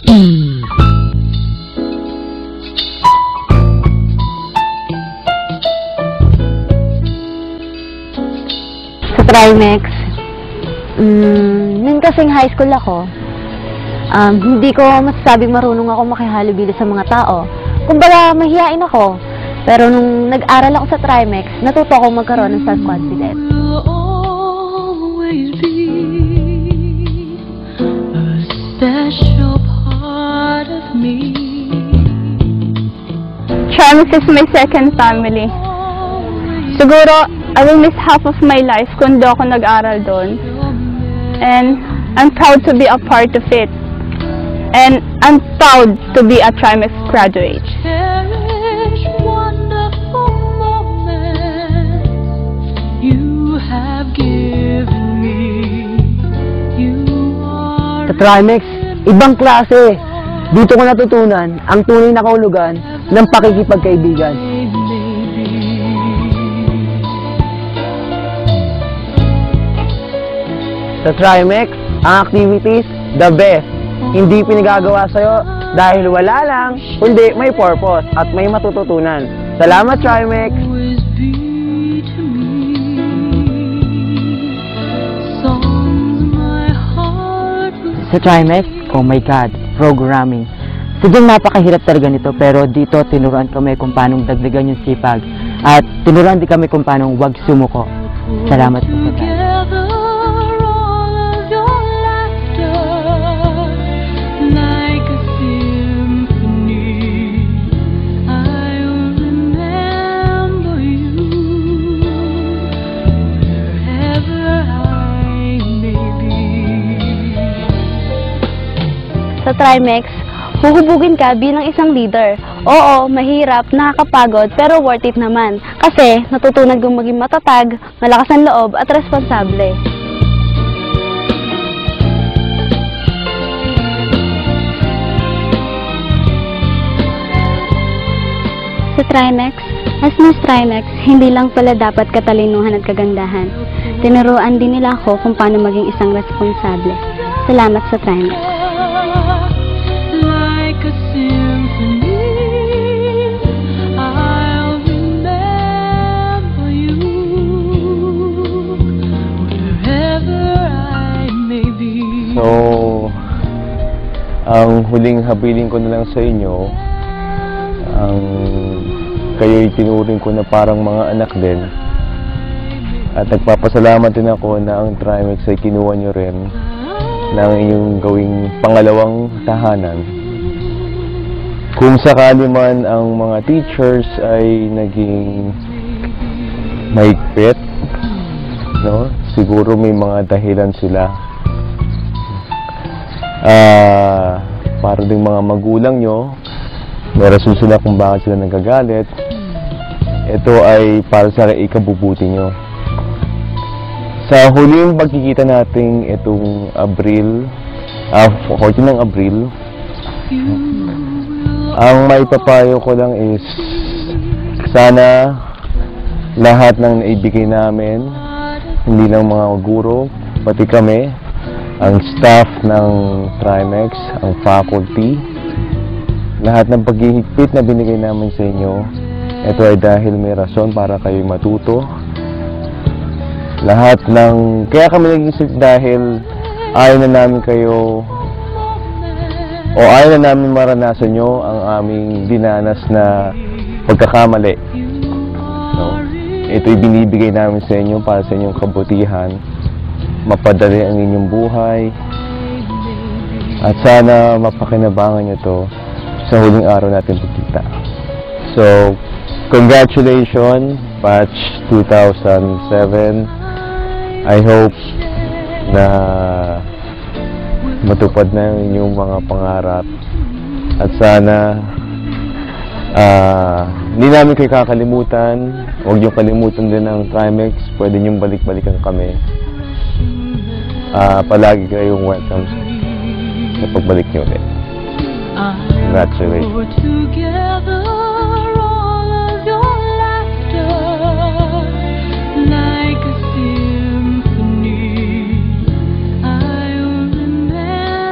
Sa Trimex, nung kasing high school ako, hindi ko masasabing marunong ako makihalubilo sa mga tao. Kumbaga, mahihain ako. Pero nung nag-aral ako sa Trimex, natuto akong magkaroon ng self-confidence. Trimex is my second family. Siguro, I will miss half of my life kung di ako nag-aral doon. And I'm proud to be a part of it. And I'm proud to be a Trimex graduate. Sa Trimex, ibang klase. Dito ko natutunan ang tunay na kahulugan ng pakikipagkaibigan. Sa Trimex, ang activities, the best. Hindi pinagagawa sa'yo dahil wala lang, kundi may purpose at may matututunan. Salamat, Trimex! Sa Trimex, oh my God, programming. Sadyang napakahirap talaga nito, pero dito tinuruan kami kung paano dagdagan yung sipag at tinuruan din kami kung paano wag sumuko. Salamat po sa Trimex. Sa Trimex, huhubugin ka bilang isang leader. Oo, mahirap, nakakapagod, pero worth it naman. Kasi natutunan kong maging matatag, malakas ang loob at responsable. Sa Trimex, as Miss Trimex, hindi lang pala dapat katalinuhan at kagandahan. Tinuruan din nila ako kung paano maging isang responsable. Salamat sa Trimex. So, ang huling habiling ko na lang sa inyo, kayo'y tinuring ko na parang mga anak din. At nagpapasalamat din ako na ang Trimex ay kinuha nyo rin ng inyong gawing pangalawang tahanan. Kung sakali man ang mga teachers ay naging mahigpit, no? Siguro may mga dahilan sila. Para ding mga magulang nyo, may rason sila kung bakit sila nagagalit. Ito ay para sa ikabubuti nyo. Sa huling pagkikita natin itong Abril, 14 ng Abril, ang may papayo ko lang is sana lahat ng naibigay namin, hindi lang mga guro, pati kami, ang staff ng Trimex, ang faculty, lahat ng paghihigpit na binigay namin sa inyo, ito ay dahil may rason para kayo matuto. Lahat ng, kaya kami nag-isip dahil ayaw na namin kayo, o ayaw na namin maranasan nyo ang aming dinanas na pagkakamali. No? Ito'y binibigay namin sa inyo para sa inyong kabutihan, mapadali ang inyong buhay, at sana mapakinabangan nyo to sa huling araw natin pagkita. So, congratulations, batch 2007. I hope na matupad na yung inyong mga pangarap, at sana hindi namin kayo kakalimutan. Huwag niyo kalimutan din ang Trimex. Pwede niyong balik-balikan kami. Palagi kayong welcome sa pagbalik niyo ulit. Congratulations.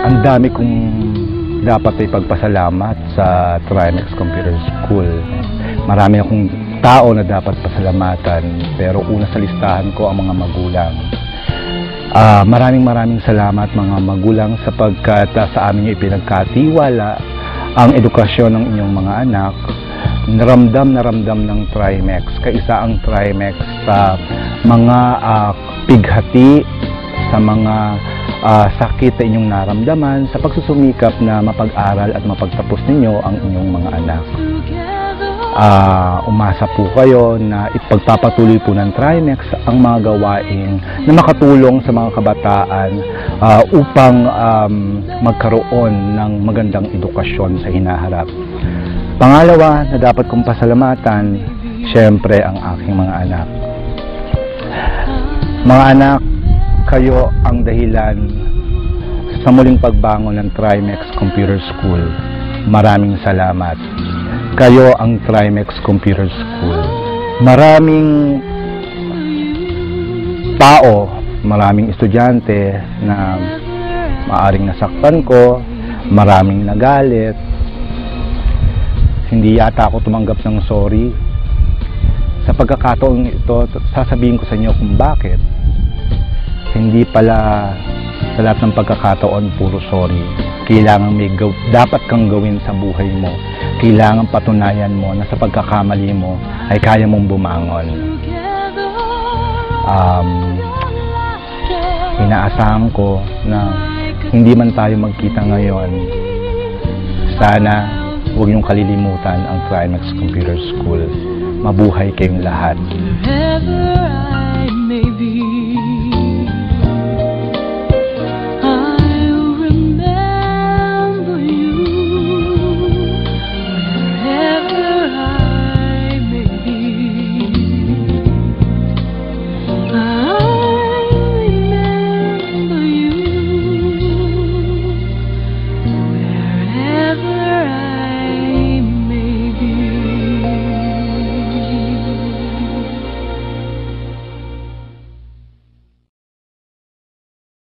Ang dami kong dapat ay pagpasalamat sa Trimex Computer School. Marami akong tao na dapat pasalamatan, pero una sa listahan ko ang mga magulang. Maraming salamat mga magulang sapagkat sa amin niyo ipinagkatiwala ang edukasyon ng inyong mga anak. Naramdam ng Trimex, kaisa ang Trimex sa mga pighati, sa mga sakit na inyong naramdaman, sa pagsusumikap na mapag-aral at mapagtapos ninyo ang inyong mga anak. Umasa po kayo na ipagpapatuloy po ng Trimex ang mga gawain na makatulong sa mga kabataan upang magkaroon ng magandang edukasyon sa hinaharap. Pangalawa na dapat kong pasalamatan, syempre ang aking mga anak. Mga anak, kayo ang dahilan sa muling pagbangon ng Trimex Computer School. Maraming salamat. Kayo ang Trimex Computer School. Maraming tao, maraming estudyante na maaring nasaktan ko, maraming nagalit. Hindi yata ako tumanggap ng sorry. Sa pagkakataon ito, sasabihin ko sa inyo kung bakit. Hindi pala sa lahat ng pagkakataon puro sorry. Kailangan dapat kang gawin sa buhay mo. Kailangan patunayan mo na sa pagkakamali mo ay kaya mong bumangon. Inaasahan ko na hindi man tayo magkita ngayon, sana huwag niyong kalilimutan ang Trimex Computer School. Mabuhay kayong lahat.